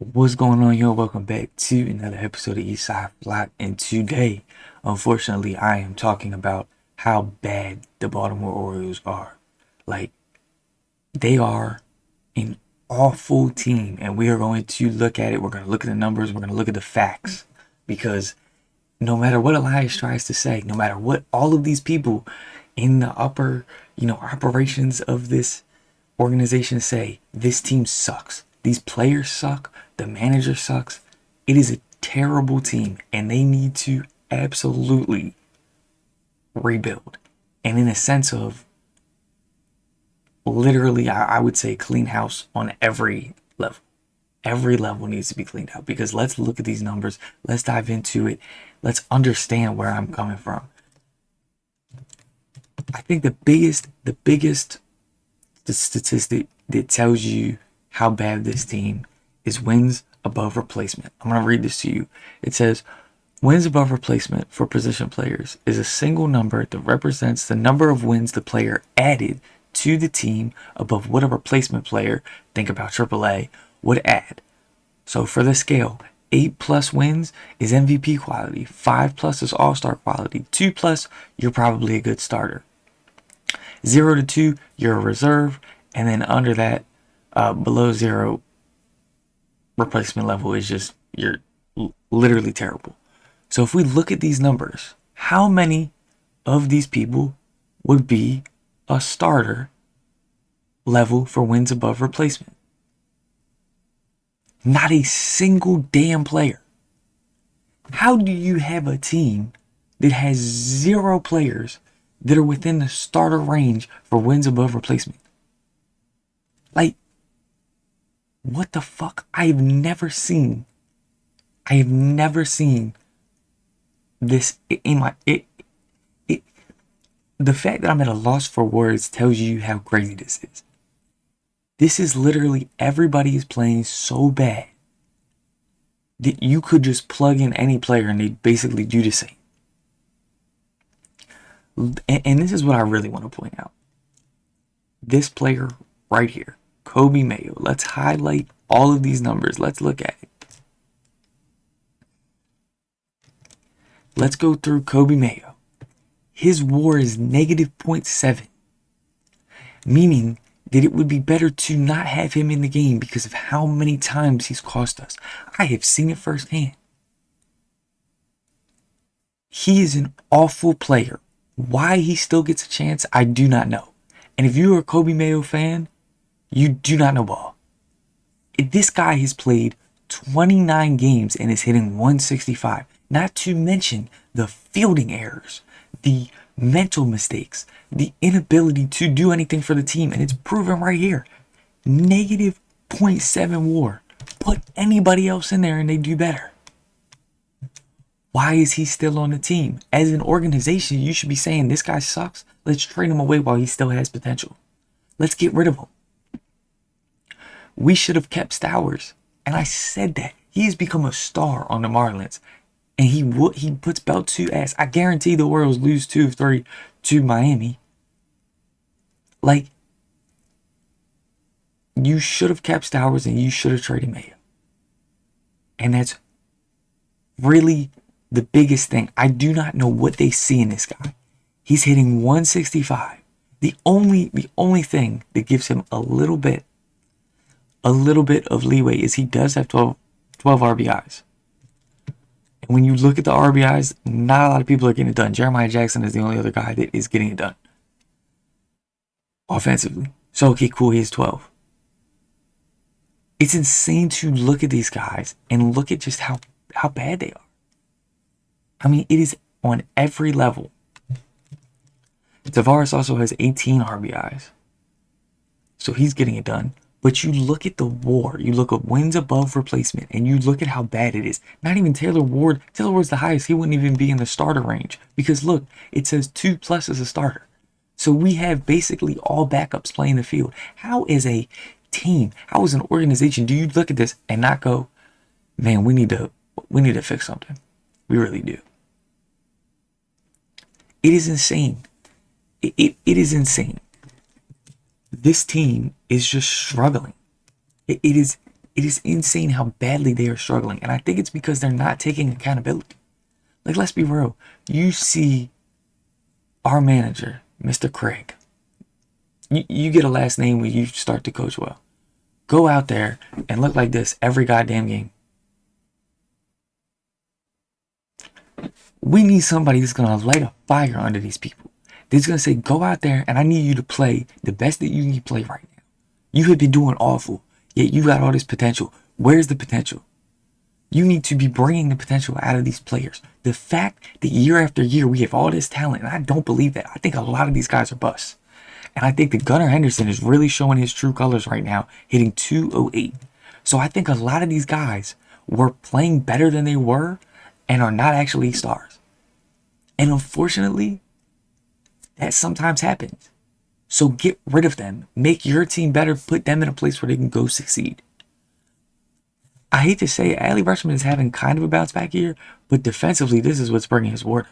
What's going on, yo? Welcome back to another episode of Eastside Block. And today, unfortunately, I am talking about how bad the Baltimore Orioles are. Like, they are an awful team, and we are going to look at it. We're going to look at the numbers. We're going to look at the facts, because no matter what Elias tries to say, no matter what all of these people in the upper, operations of this organization say, this team sucks. These players suck. The manager sucks. It is a terrible team, and they need to absolutely rebuild. And in a sense of literally, I would say clean house on every level. Every level needs to be cleaned out, because let's look at these numbers. Let's dive into it. Let's understand where I'm coming from. I think the statistic that tells you how bad this team is wins above replacement. I'm going to read this to you. It says, wins above replacement for position players is a single number that represents the number of wins the player added to the team above what a replacement player, think about AAA, would add. So for the scale, 8 plus wins is MVP quality, 5 plus is all-star quality, 2 plus, you're probably a good starter. 0 to 2, you're a reserve, and then under that, below 0, replacement level is just, you're literally terrible. So if we look at these numbers, how many of these people would be a starter level for wins above replacement? Not a single damn player. How do you have a team that has 0 players that are within the starter range for wins above replacement? Like, what the fuck? I have never seen this in my the fact that I'm at a loss for words tells you how crazy this is. This is literally, everybody is playing so bad that you could just plug in any player and they basically do the same. And this is what I really want to point out. This player right here, Kobe Mayo. Let's highlight all of these numbers. Let's look at it. Let's go through Kobe Mayo. His WAR is negative 0.7, meaning that it would be better to not have him in the game because of how many times he's cost us. I have seen it firsthand. He is an awful player. Why he still gets a chance, I do not know. And if you are a Kobe Mayo fan, you do not know ball. This guy has played 29 games and is hitting 165. Not to mention the fielding errors, the mental mistakes, the inability to do anything for the team. And it's proven right here. Negative 0.7 WAR. Put anybody else in there and they do better. Why is he still on the team? As an organization, you should be saying, this guy sucks. Let's trade him away while he still has potential. Let's get rid of him. We should have kept Stowers. And I said that. He has become a star on the Marlins. And he puts belt to ass. I guarantee the Orioles lose 2 of 3 to Miami. Like, you should have kept Stowers and you should have traded Mayo. And that's really the biggest thing. I do not know what they see in this guy. He's hitting 165. The only thing that gives him a little bit of leeway is he does have 12 RBIs. And when you look at the RBIs, not a lot of people are getting it done. Jeremiah Jackson is the only other guy that is getting it done offensively. So, okay, cool, he has 12. It's insane to look at these guys and look at just how bad they are. I mean, it is on every level. Tavares also has 18 RBIs. So he's getting it done. But you look at the WAR, you look at wins above replacement, and you look at how bad it is. Not even Taylor Ward. Taylor Ward's the highest. He wouldn't even be in the starter range. Because look, it says 2 plus as a starter. So we have basically all backups playing the field. How is a team, how is an organization, do you look at this and not go, man, we need to fix something? We really do. It is insane. It is insane. This team is just struggling. It is It is insane how badly they are struggling. And I think it's because they're not taking accountability. Like, let's be real. You see our manager, Mr. Craig. You get a last name when you start to coach well. Go out there and look like this every goddamn game. We need somebody that's going to light a fire under these people. That's going to say, go out there and I need you to play the best that you can play right now. You have been doing awful, yet you got all this potential. Where's the potential? You need to be bringing the potential out of these players. The fact that year after year we have all this talent, and I don't believe that. I think a lot of these guys are busts. And I think that Gunnar Henderson is really showing his true colors right now, hitting 208. So I think a lot of these guys were playing better than they were and are not actually stars. And unfortunately, that sometimes happens. So get rid of them. Make your team better. Put them in a place where they can go succeed. I hate to say it, Adley Rutschman is having kind of a bounce back year, but defensively, this is what's bringing his WAR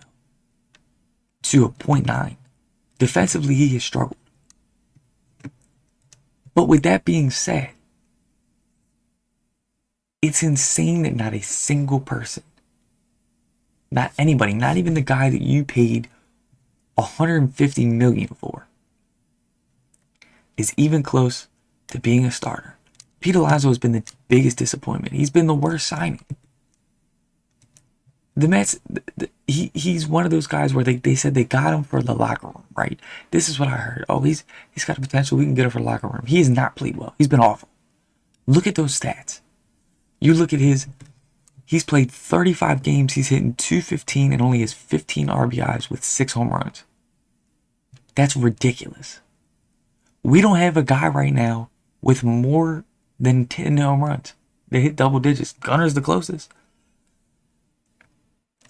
to a .9. Defensively, he has struggled. But with that being said, it's insane that not a single person, not anybody, not even the guy that you paid $150 million for, is even close to being a starter. Pete Alonso has been the biggest disappointment. He's been the worst signing. The Mets, he's one of those guys where they said they got him for the locker room, right? This is what I heard. Oh, he's got the potential. We can get him for the locker room. He has not played well. He's been awful. Look at those stats. You look at he's played 35 games. He's hitting .215 and only has 15 RBIs with 6 home runs. That's ridiculous. We don't have a guy right now with more than 10 home runs. They hit double digits. Gunner's the closest.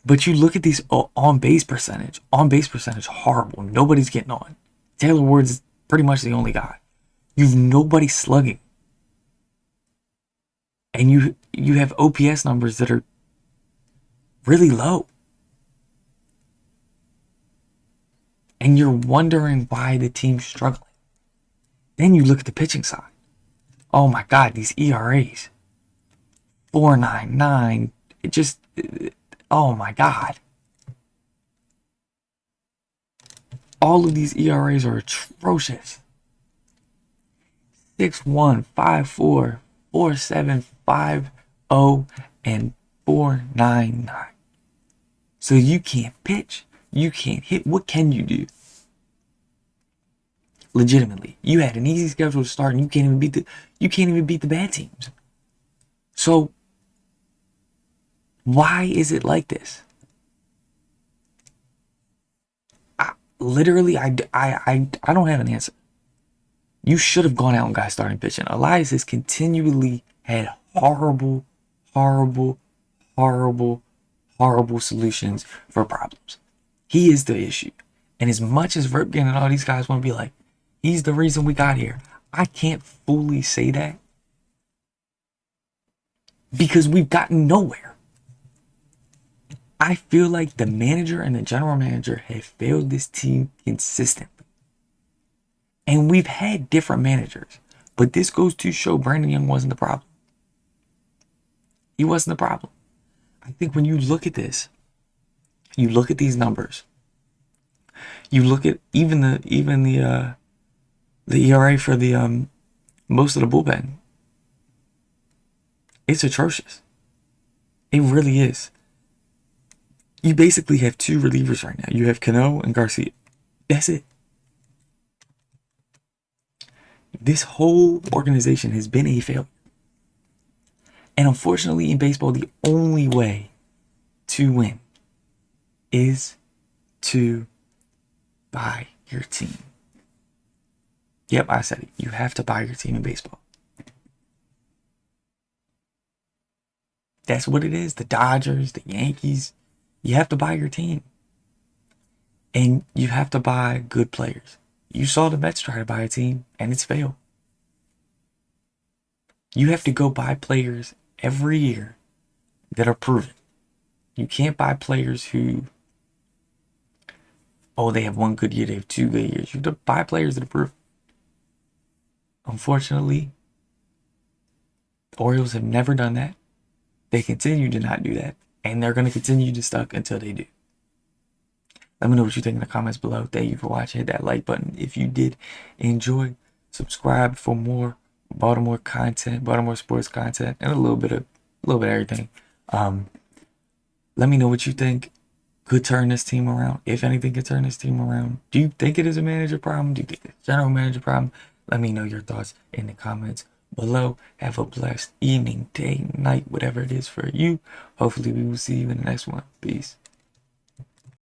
But you look at these on-base percentage. On-base percentage, horrible. Nobody's getting on. Taylor Ward's pretty much the only guy. You've nobody slugging. And you have OPS numbers that are really low. And you're wondering why the team's struggling. Then you look at the pitching side. Oh my God, these ERAs. 4.99. It just... Oh my God. All of these ERAs are atrocious. 6.1, 5.4, 4.7, 5.0, and 4.99. So you can't pitch. You can't hit. What can you do? Legitimately. You had an easy schedule to start and you can't even beat the bad teams. So why is it like this? I don't have an answer. You should have gone out and got starting pitching. Elias has continually had horrible solutions for problems. He is the issue. And as much as Ripken and all these guys want to be like, he's the reason we got here, I can't fully say that because we've gotten nowhere. I feel like the manager and the general manager have failed this team consistently. And we've had different managers. But this goes to show Brandon Young wasn't the problem. He wasn't the problem. I think when you look at this, you look at these numbers, you look at even the ERA for the most of the bullpen, it's atrocious. It really is. You basically have 2 relievers right now. You have Cano and Garcia. That's it. This whole organization has been a failure. And unfortunately in baseball, the only way to win is to buy your team. Yep, I said it. You have to buy your team in baseball. That's what it is. The Dodgers, the Yankees. You have to buy your team. And you have to buy good players. You saw the Mets try to buy a team, and it's failed. You have to go buy players every year that are proven. You can't buy players who, they have 1 good year, they have 2 good years. You have to buy players that are proven. Unfortunately, Orioles have never done that. They continue to not do that. And they're going to continue to stuck until they do. Let me know what you think in the comments below. Thank you for watching. Hit that like button if you did enjoy. Subscribe for more Baltimore content, Baltimore sports content, and a little bit of everything. Let me know what you think could turn this team around. If anything could turn this team around. Do you think it is a manager problem? Do you think it's a general manager problem? Let me know your thoughts in the comments below. Have a blessed evening, day, night, whatever it is for you. Hopefully we will see you in the next one. Peace.